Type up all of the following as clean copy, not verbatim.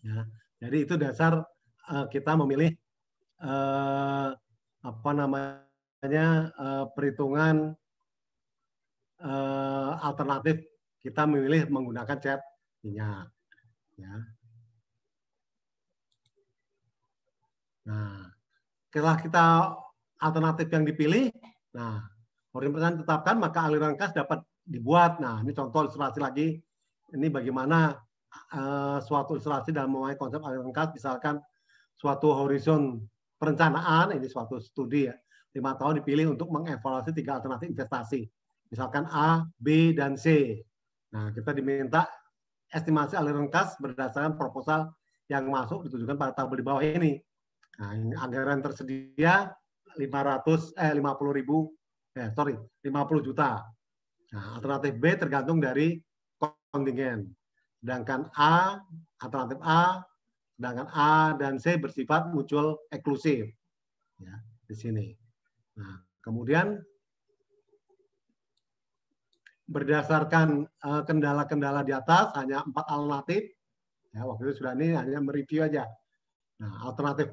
Ya. Jadi itu dasar kita memilih perhitungan alternatif. Kita memilih menggunakan cat minyak. Ya. Nah, setelah kita alternatif yang dipilih, nah horizon perencanaan ditetapkan, maka aliran kas dapat dibuat. Nah, ini contoh ilustrasi lagi. Ini bagaimana suatu ilustrasi dalam memahami konsep aliran kas, misalkan suatu horizon perencanaan, ini suatu studi ya, 5 tahun dipilih untuk mengevaluasi 3 alternatif investasi. Misalkan A, B, dan C. Nah, kita diminta estimasi aliran kas berdasarkan proposal yang masuk ditunjukkan pada tabel di bawah ini. Nah, ini anggaran tersedia 50 juta. Nah, alternatif B tergantung dari kontingen. Sedangkan alternatif A, sedangkan A dan C bersifat mutual eksklusif. Ya, di sini. Nah, kemudian berdasarkan kendala-kendala di atas, hanya 4 alternatif. Ya, waktu itu sudah ini hanya mereview aja. Nah, alternatif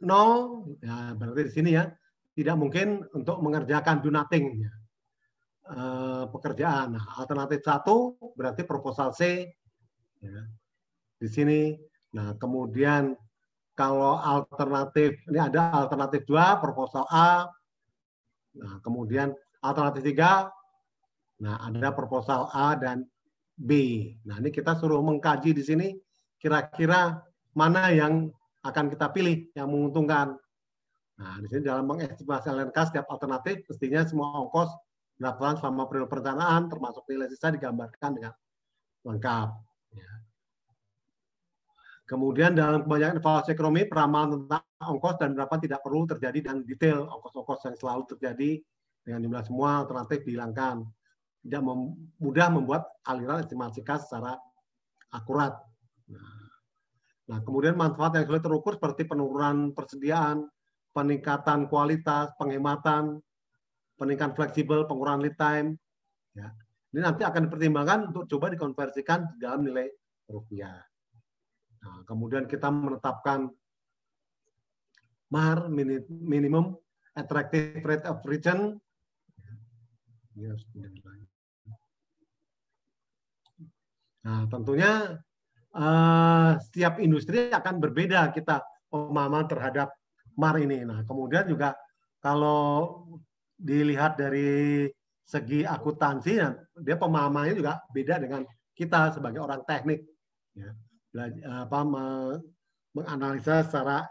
nol, ya berarti di sini ya tidak mungkin untuk mengerjakan do nothing pekerjaan. Nah, alternatif 1 berarti proposal C ya, di sini. Nah, kemudian kalau alternatif ini ada alternatif 2 proposal A. Nah, kemudian alternatif 3, nah ada proposal A dan B. Nah, ini kita suruh mengkaji di sini kira-kira mana yang akan kita pilih yang menguntungkan. Nah, di sini dalam mengestimasi aliran kas setiap alternatif, mestinya semua ongkos dilakukan selama periode perencanaan, termasuk nilai sisa digambarkan dengan lengkap. Ya. Kemudian dalam kebanyakan evaluasi ekonomi, peramalan tentang ongkos dan berapa tidak perlu terjadi dan detail. Ongkos-ongkos yang selalu terjadi dengan jumlah semua alternatif dihilangkan. Tidak mudah membuat aliran estimasi kas secara akurat. Nah, kemudian manfaat yang sulit terukur seperti penurunan persediaan, peningkatan kualitas, penghematan, peningkatan fleksibel, pengurangan lead time. Ya. Ini nanti akan dipertimbangkan untuk coba dikonversikan di dalam nilai rupiah. Nah, kemudian kita menetapkan MAR, minimum attractive rate of return. Nah, tentunya setiap industri akan berbeda kita pemahaman terhadap MAR ini. Nah, kemudian juga kalau dilihat dari segi akuntansi, dia pemahamannya juga beda dengan kita sebagai orang teknik. Ya. Menganalisa secara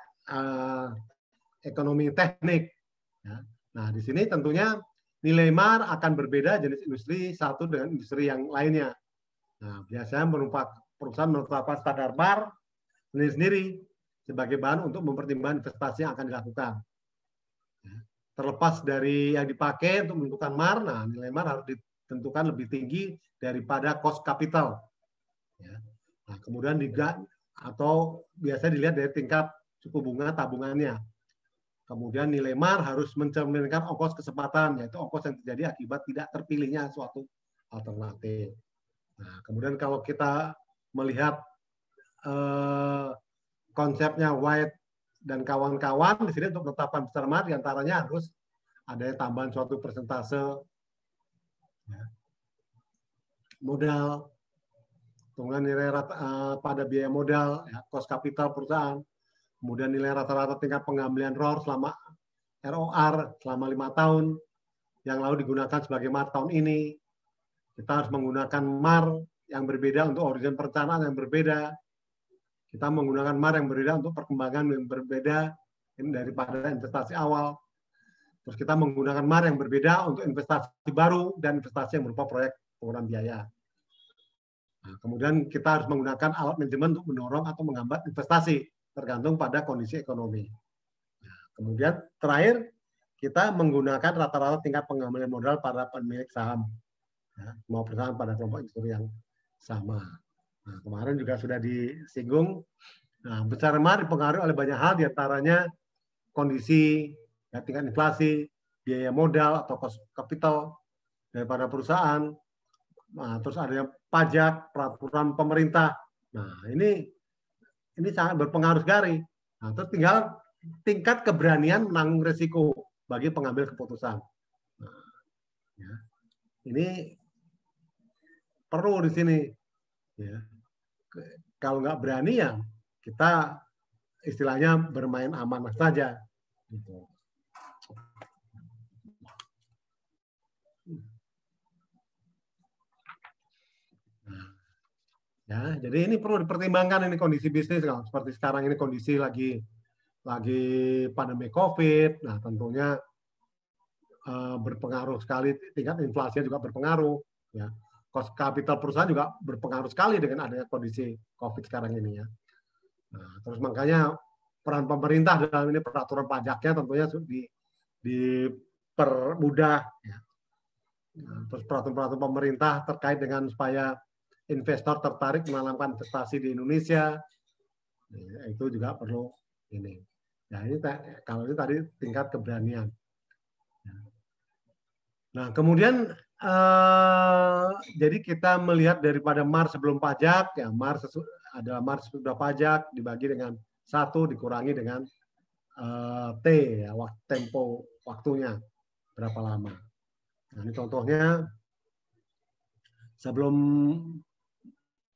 ekonomi teknik. Ya. Nah, di sini tentunya nilai MAR akan berbeda jenis industri satu dengan industri yang lainnya. Nah, biasanya perusahaan menetapkan standar MAR sendiri sebagai bahan untuk mempertimbangkan investasi yang akan dilakukan. Ya. Terlepas dari yang dipakai untuk menentukan MAR, nah nilai MAR harus ditentukan lebih tinggi daripada cost capital. Ya. Nah, kemudian atau biasa dilihat dari tingkat suku bunga tabungannya. Kemudian nilai MAR harus mencerminkan ongkos kesempatan, yaitu ongkos yang terjadi akibat tidak terpilihnya suatu alternatif. Nah, kemudian kalau kita melihat konsepnya White dan kawan-kawan di sini untuk menetapkan besar MAR, diantaranya harus ada tambahan suatu persentase ya, modal, kemudian nilai pada biaya modal, ya, cost capital perusahaan, kemudian nilai rata-rata tingkat pengambilan ROR selama 5 tahun, yang lalu digunakan sebagai MAR tahun ini. Kita harus menggunakan MAR yang berbeda untuk horizon perencanaan yang berbeda. Kita menggunakan MAR yang berbeda untuk perkembangan yang berbeda daripada investasi awal. Terus kita menggunakan MAR yang berbeda untuk investasi baru dan investasi yang berupa proyek pengurangan biaya. Nah, kemudian kita harus menggunakan alat manajemen untuk mendorong atau menghambat investasi, tergantung pada kondisi ekonomi. Nah, kemudian terakhir, kita menggunakan rata-rata tingkat pengambilan modal para pemilik saham, ya, mau perusahaan pada kelompok industri yang sama. Nah, kemarin juga sudah disinggung, nah, besar MAR dipengaruhi oleh banyak hal, diantaranya kondisi ya, tingkat inflasi, biaya modal atau cost capital daripada perusahaan. Nah, terus ada yang pajak, peraturan pemerintah. Nah, ini sangat berpengaruh sekali. Nah, terus tinggal tingkat keberanian menanggung risiko bagi pengambil keputusan. Nah, ya. Ini perlu di sini. Ya. Kalau nggak berani ya kita istilahnya bermain amanah saja. Gitu. Nah, ya, jadi ini perlu dipertimbangkan ini kondisi bisnis kalau seperti sekarang ini kondisi lagi pandemi COVID. Nah, tentunya berpengaruh sekali, tingkat inflasi juga berpengaruh. Ya. Cost capital perusahaan juga berpengaruh sekali dengan adanya kondisi COVID sekarang ini ya. Nah, terus makanya peran pemerintah dalam ini peraturan pajaknya tentunya dipermudah. Ya. Nah, terus peraturan pemerintah terkait dengan supaya investor tertarik menanamkan investasi di Indonesia, ya, itu juga perlu ini. Ya, ini kalau ini tadi tingkat keberanian. Nah, kemudian jadi kita melihat daripada Mars sebelum pajak, ya Mars adalah Mars sudah pajak dibagi dengan 1 dikurangi dengan T, ya, tempo waktunya berapa lama. Nah, ini contohnya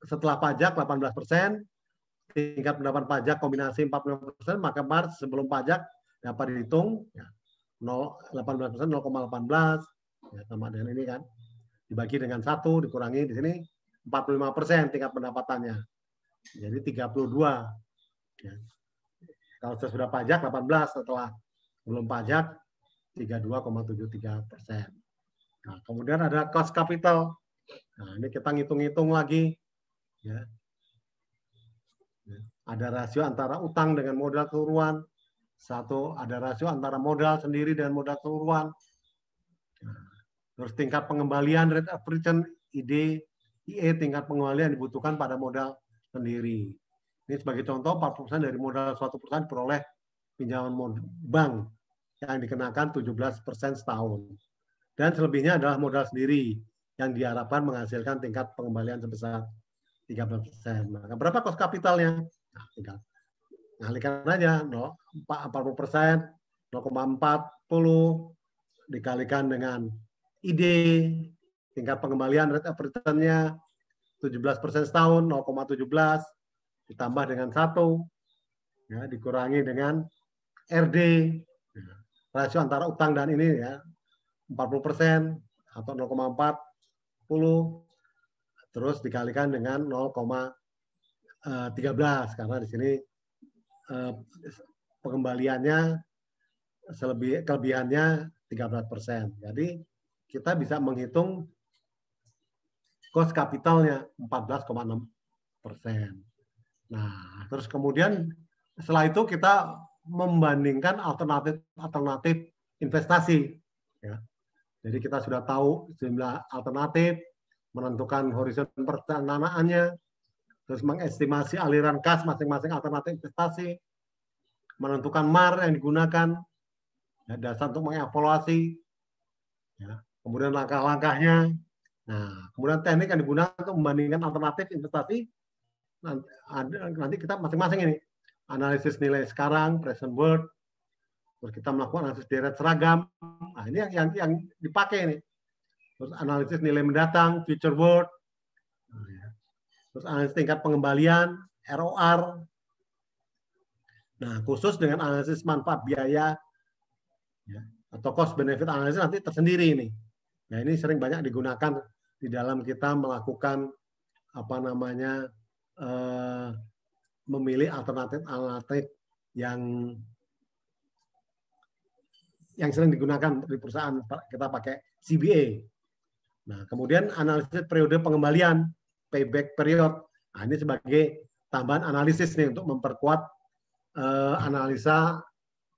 setelah pajak 18%, tingkat pendapatan pajak kombinasi 45%, maka Mars sebelum pajak dapat dihitung ya, 18%, 0,18, ya, sama dengan ini kan, dibagi dengan 1 dikurangi di sini 45% tingkat pendapatannya, jadi 32. Ya. Kalau sesudah pajak 18, setelah belum pajak 32,73%. Nah, kemudian ada cost capital. Nah, ini kita ngitung-ngitung lagi. Ya. Ada rasio antara utang dengan modal keseluruhan. Ada rasio antara modal sendiri dan modal keseluruhan. Nah, terus tingkat pengembalian rate of return, IE tingkat pengembalian dibutuhkan pada modal sendiri. Ini sebagai contoh 40% dari modal suatu perusahaan diperoleh pinjaman bank yang dikenakan 17% setahun. Dan selebihnya adalah modal sendiri yang diharapkan menghasilkan tingkat pengembalian sebesar 13%. Maka berapa cost kapitalnya? Nah, tinggal ngalihkan aja 40%, 0,40 dikalikan dengan ID, tingkat pengembalian rate of return-nya 17% setahun, 0,17 ditambah dengan 1, ya, dikurangi dengan RD, ya, rasio antara utang dan ini ya 40% atau 0,40, terus dikalikan dengan 0,13 karena di sini pengembaliannya kelebihannya 13%. Jadi kita bisa menghitung cost kapitalnya 14,6%. Nah, terus kemudian setelah itu kita membandingkan alternatif investasi. Ya. Jadi kita sudah tahu jumlah alternatif, menentukan horizon pendanaannya, terus mengestimasi aliran kas masing-masing alternatif investasi, menentukan MAR yang digunakan, ya, dasar untuk mengevaluasi, ya, kemudian langkah-langkahnya. Nah, kemudian teknik yang digunakan untuk membandingkan alternatif investasi. Nanti kita masing-masing ini analisis nilai sekarang, present worth, terus kita melakukan analisis deret seragam. Nah, ini yang dipakai ini. Terus analisis nilai mendatang, future worth, terus analisis tingkat pengembalian, ROR. Nah, khusus dengan analisis manfaat biaya, ya, atau cost benefit analisis nanti tersendiri ini. Nah, ini sering banyak digunakan di dalam kita melakukan memilih alternatif yang sering digunakan di perusahaan, kita pakai CBA. Nah, kemudian analisis periode pengembalian, payback period. Nah, ini sebagai tambahan analisis nih untuk memperkuat analisa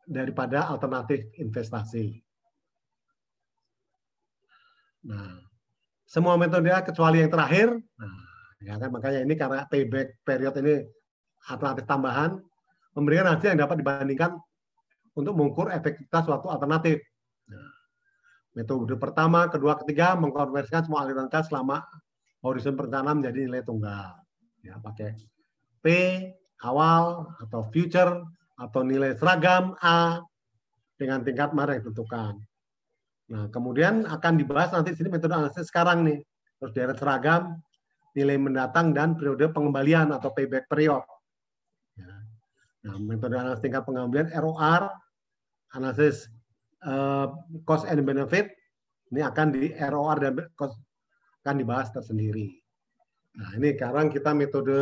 daripada alternatif investasi. Nah, semua metode kecuali yang terakhir. Nah, ya kan, makanya ini karena payback period ini alternatif tambahan, memberikan hasil yang dapat dibandingkan untuk mengukur efektivitas suatu alternatif. Nah, Metode pertama, kedua, ketiga mengkonversikan semua aliran kas selama horizon perencanaan menjadi nilai tunggal. Ya, pakai P awal atau future atau nilai seragam A dengan tingkat mar yang ditentukan. Nah, kemudian akan dibahas nanti di sini metode analisis sekarang nih. Terus deret seragam, nilai mendatang dan periode pengembalian atau payback period. Ya. Nah, metode analisis tingkat pengembalian ROR, analisis cost and benefit, ini akan di ROR dan cost akan dibahas tersendiri. Nah, ini sekarang kita metode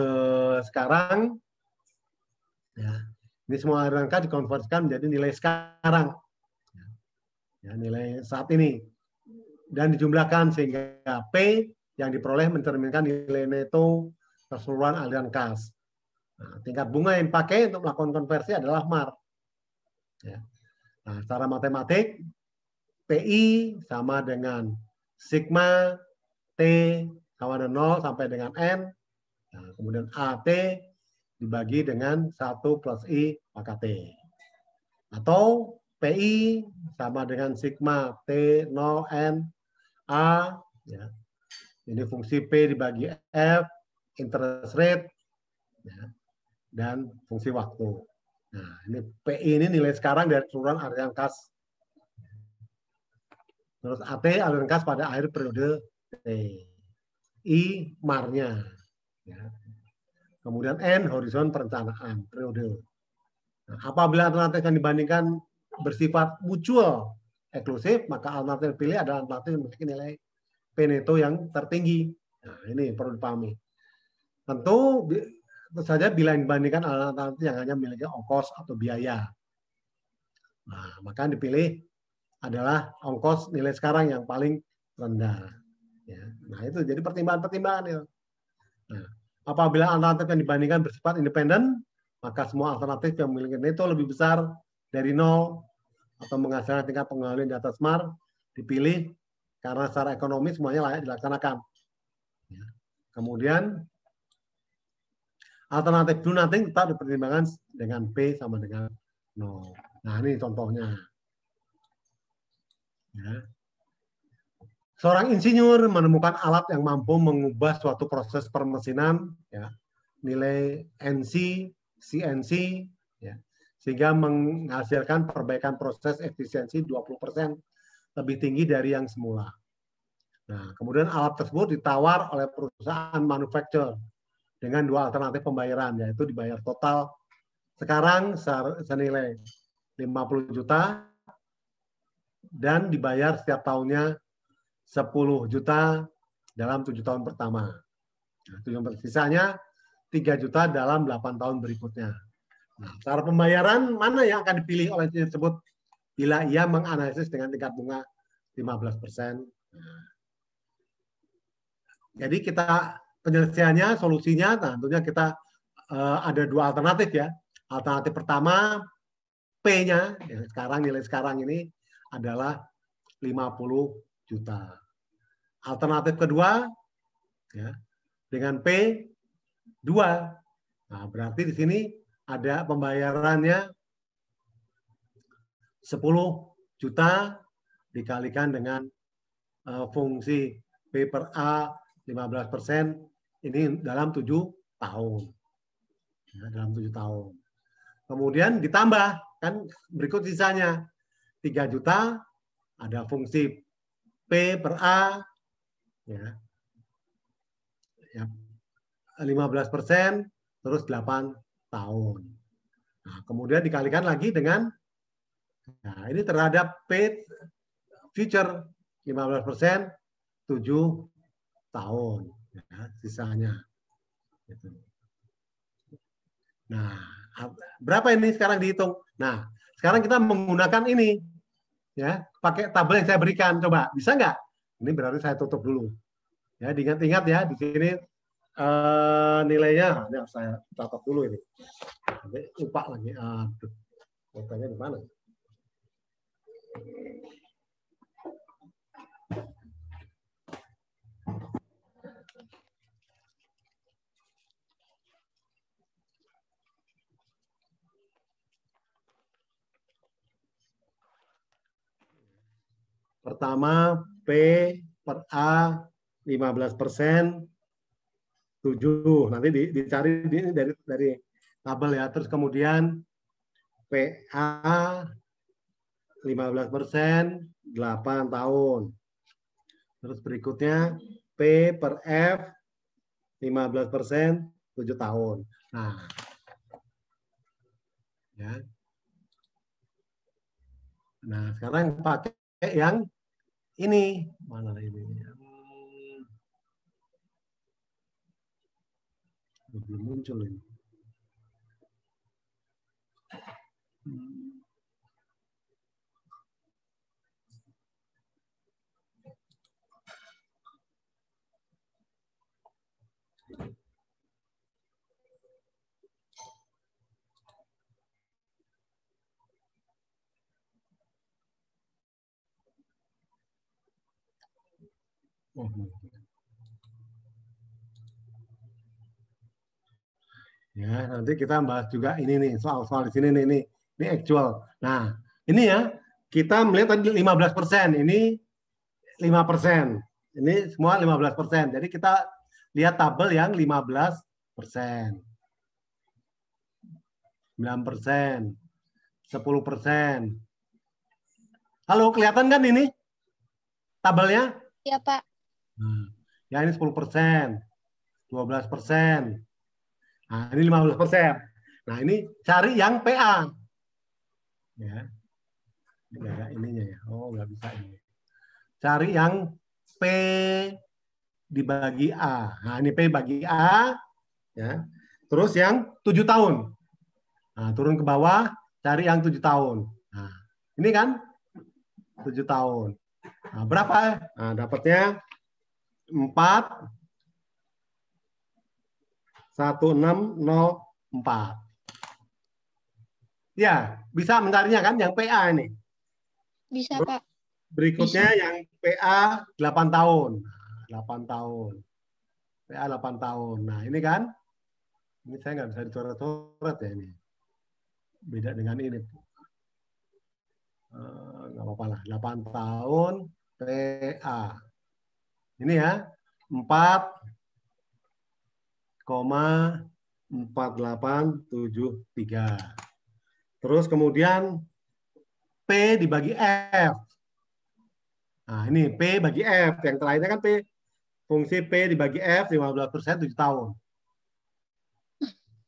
sekarang, ya, ini semua aliran kas dikonversikan menjadi nilai sekarang, ya, nilai saat ini, dan dijumlahkan sehingga P yang diperoleh mencerminkan nilai neto keseluruhan aliran kas. Nah, tingkat bunga yang dipakai untuk melakukan konversi adalah MAR. Ya. Nah, secara matematik, PI sama dengan sigma T sama dengan 0 sampai dengan N. Nah, kemudian AT dibagi dengan 1 plus I maka T. Atau PI sama dengan sigma T 0 N A. Ya. Ini fungsi P dibagi F, interest rate, ya, dan fungsi waktu. Nah, ini PI ini nilai sekarang dari keseluruhan aliran kas. Terus AT aliran kas pada akhir periode T. I MAR-nya. Ya. Kemudian N horizon perencanaan periode. Nah, apabila alternatif yang dibandingkan bersifat mutual eksklusif, maka alternatif yang pilih adalah alternatif yang memiliki nilai P neto yang tertinggi. Nah, ini perlu dipahami. Tentu saja bila dibandingkan alternatif yang hanya memiliki ongkos atau biaya. Nah, maka yang dipilih adalah ongkos nilai sekarang yang paling rendah. Ya. Nah, itu jadi pertimbangan-pertimbangan itu. Nah, apabila alternatif yang dibandingkan bersifat independen, maka semua alternatif yang memiliki neto lebih besar dari 0 atau menghasilkan tingkat pengembalian di atas MAR dipilih karena secara ekonomi semuanya layak dilaksanakan. Ya. Kemudian alternatif do nothing tetap dipertimbangkan dengan P sama dengan 0. Nah, ini contohnya. Ya. Seorang insinyur menemukan alat yang mampu mengubah suatu proses permesinan, ya, nilai NC, CNC, ya, sehingga menghasilkan perbaikan proses efisiensi 20% lebih tinggi dari yang semula. Nah, kemudian alat tersebut ditawar oleh perusahaan manufacturer dengan dua alternatif pembayaran, yaitu dibayar total sekarang senilai 50 juta dan dibayar setiap tahunnya 10 juta dalam 7 tahun pertama. Nah, sisanya 3 juta dalam 8 tahun berikutnya. Nah, cara pembayaran mana yang akan dipilih oleh insinyur tersebut bila ia menganalisis dengan tingkat bunga 15%. Nah, jadi kita penyelesaiannya, solusinya, tentunya kita ada dua alternatif ya. Alternatif pertama, P-nya, ya, sekarang nilai sekarang ini adalah 50 juta. Alternatif kedua, ya, dengan P 2. Nah, berarti di sini ada pembayarannya 10 juta dikalikan dengan fungsi P per A 15% ini dalam 7 tahun. Ya, dalam 7 tahun. Kemudian ditambah, kan berikut sisanya 3 juta, ada fungsi P per A, ya, 15%, terus 8 tahun. Nah, kemudian dikalikan lagi dengan, nah ini terhadap P future 15%, 7 tahun, ya, sisanya. Nah, berapa ini sekarang dihitung? Nah, sekarang kita menggunakan ini, ya, pakai tabel yang saya berikan. Coba, bisa nggak? Ini berarti saya tutup dulu. Ya, diingat-ingat ya, di sini nilainya, ini saya catat dulu ini. Nanti lupa lagi. Aduh, fotonya di mana? Pertama, P per A 15%, 7. Nanti dicari dari tabel ya. Terus kemudian PA 15%, 8 tahun. Terus berikutnya P per F 15%, 7 tahun. Nah, ya. Nah, sekarang pakai yang ini. Mana ini? Belum muncul ini. Ya, nanti kita bahas juga ini nih, soal-soal di sini nih, ini actual. Nah, ini ya, kita melihat tadi 15%, ini 5%. Ini semua 15%. Jadi kita lihat tabel yang 15%. 9%, 10%. Halo, kelihatan kan ini tabelnya? Iya, Pak. Nah, ya ini 10%, 12%. Nah, ini 15%. Nah, ini cari yang PA. Ya. Ini ada ininya ya. Oh, nggak bisa ini. Cari yang P dibagi A. Nah, ini P bagi A. Ya. Terus yang 7 tahun. Nah, turun ke bawah, cari yang 7 tahun. Nah, ini kan 7 tahun. Nah, berapa? Nah, dapatnya 4,1604. Ya, bisa mencarinya kan yang PA ini. Bisa, Pak. Berikutnya bisa. Yang PA 8 tahun. 8 tahun. PA 8 tahun. Nah, ini kan. Ini saya nggak bisa dicoret-coret ya ini. Beda dengan ini. Nggak apa-apa lah. 8 tahun PA. Ini ya. 4,4873. Terus kemudian P dibagi F. Nah, ini P bagi F. Yang terakhirnya kan P. Fungsi P dibagi F 15%, 7 tahun.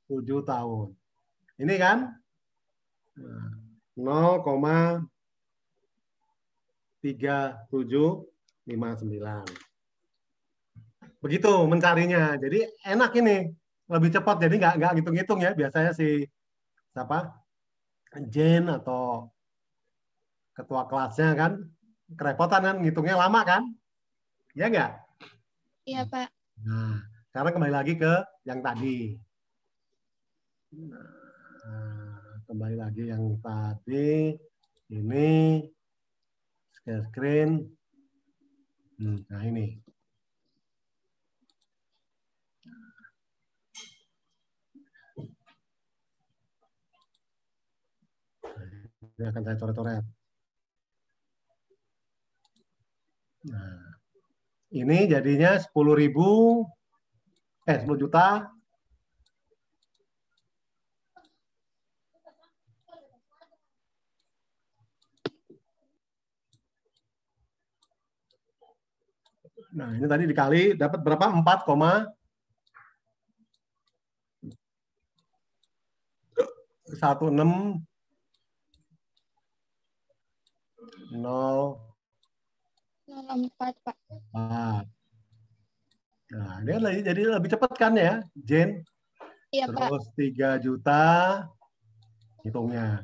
7 tahun. Ini kan 0,3759. Begitu mencarinya. Jadi enak ini. Lebih cepat. Jadi nggak hitung-hitung ya. Biasanya si siapa? Jen atau ketua kelasnya kan kerepotan kan, ngitungnya lama kan? Ya nggak? Iya, Pak. Nah, sekarang kembali lagi ke yang tadi. Nah, kembali lagi yang tadi. Ini share screen. Nah, ini. Ini akan saya coret-coret. Nah, ini jadinya 10 juta. Nah, ini tadi dikali dapat berapa? 4,16 04, Pak. Nah, ini jadi lebih cepat kan ya, Jen? Iya, Pak. Terus 3 juta hitungnya.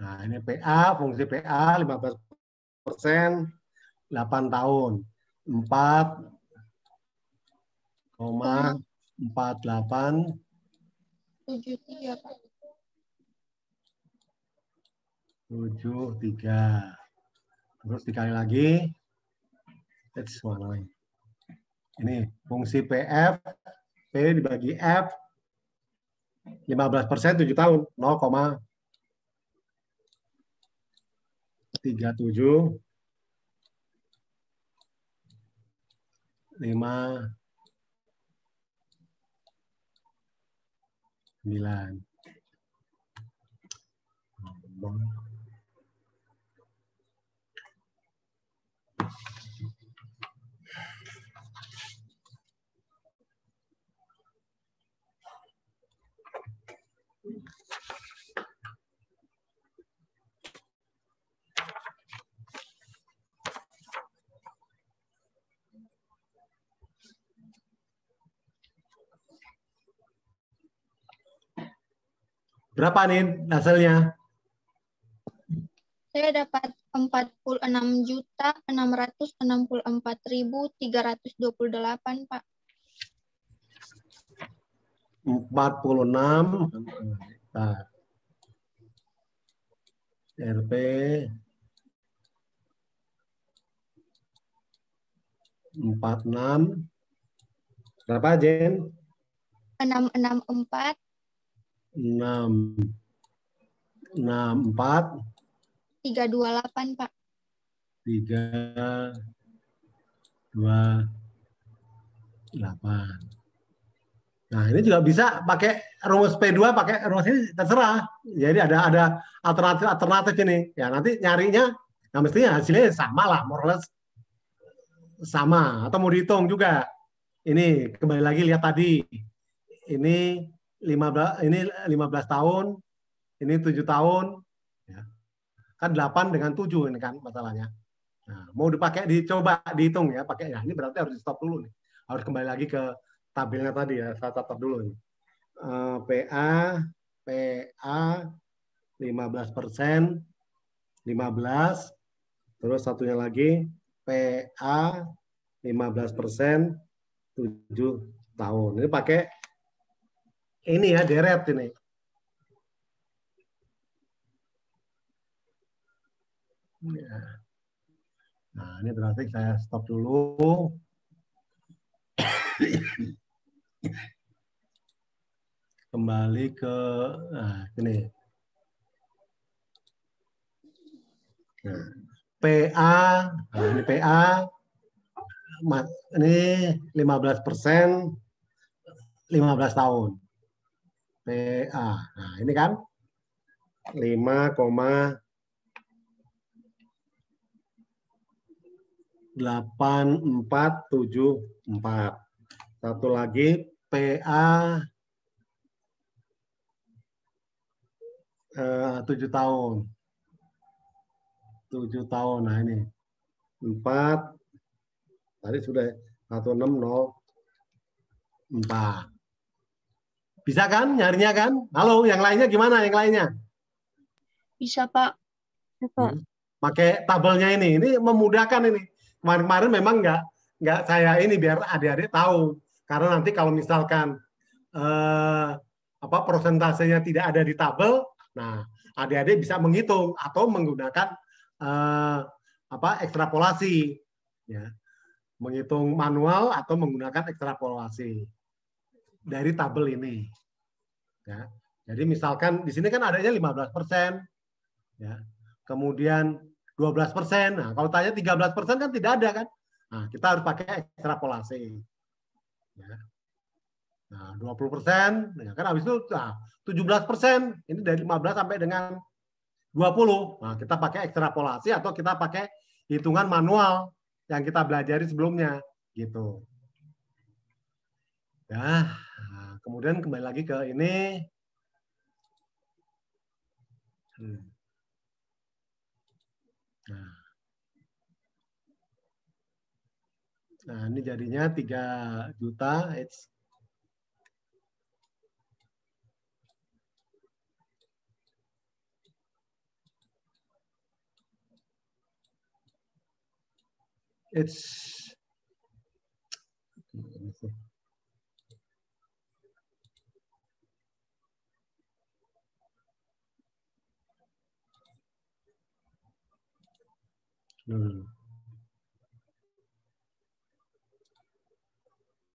Nah, ini PA, fungsi PA 15%, 8 tahun. 4,4873, Pak. 73. Terus dikali lagi. Ini fungsi PF, P dibagi F 15% 7 tahun 0,3759. Berapa nih hasilnya? Saya dapat 46.664.328, Pak. 46. Nah, RP 46. Berapa, Jen? 664 664 328, Pak. 328. Nah, ini juga bisa pakai rumus P2, pakai rumus ini terserah. Jadi ada alternatif ini. Ya, nanti nyarinya, nah mestinya hasilnya sama lah, more or less sama. Atau mau dihitung juga. Ini kembali lagi lihat tadi. Ini 15 tahun, ini 7 tahun. Ya. Kan 8 dengan 7 ini kan masalahnya. Nah, mau dicoba dihitung ya pakai ya. Ini berarti harus di stop dulu nih. Harus kembali lagi ke tabelnya tadi ya. Saya catat dulu nih. PA 15%, 15, terus satunya lagi PA 15%, 7 tahun. Ini pakai ini ya, deret ini. Nah, ini berarti saya stop dulu. Kembali ke ini. Nah, PA, ini PA, ini 15%, 15 tahun. PA. Nah, ini kan 5,8474. Satu lagi PA 7 tahun. 7 tahun. Nah, ini 4. Tadi sudah 1604. Bisa kan nyarinya kan? Halo, yang lainnya gimana yang lainnya? Bisa, Pak. Pakai tabelnya ini memudahkan ini. Kemarin-kemarin memang nggak saya ini biar adik-adik tahu. Karena nanti kalau misalkan prosentasenya tidak ada di tabel, nah adik-adik bisa menghitung atau menggunakan ekstrapolasi, ya, menghitung manual atau menggunakan ekstrapolasi dari tabel ini. Ya. Jadi misalkan di sini kan adanya 15%, ya. Kemudian 12%. Nah, kalau tanya 13% kan tidak ada kan? Nah, kita harus pakai ekstrapolasi. Ya. Nah, 20%, ya kan habis itu 17%. Ini dari 15 sampai dengan 20. Nah, kita pakai ekstrapolasi atau kita pakai hitungan manual yang kita belajari sebelumnya, gitu. Ya, nah, kemudian kembali lagi ke ini. Nah, ini jadinya 3 juta. It's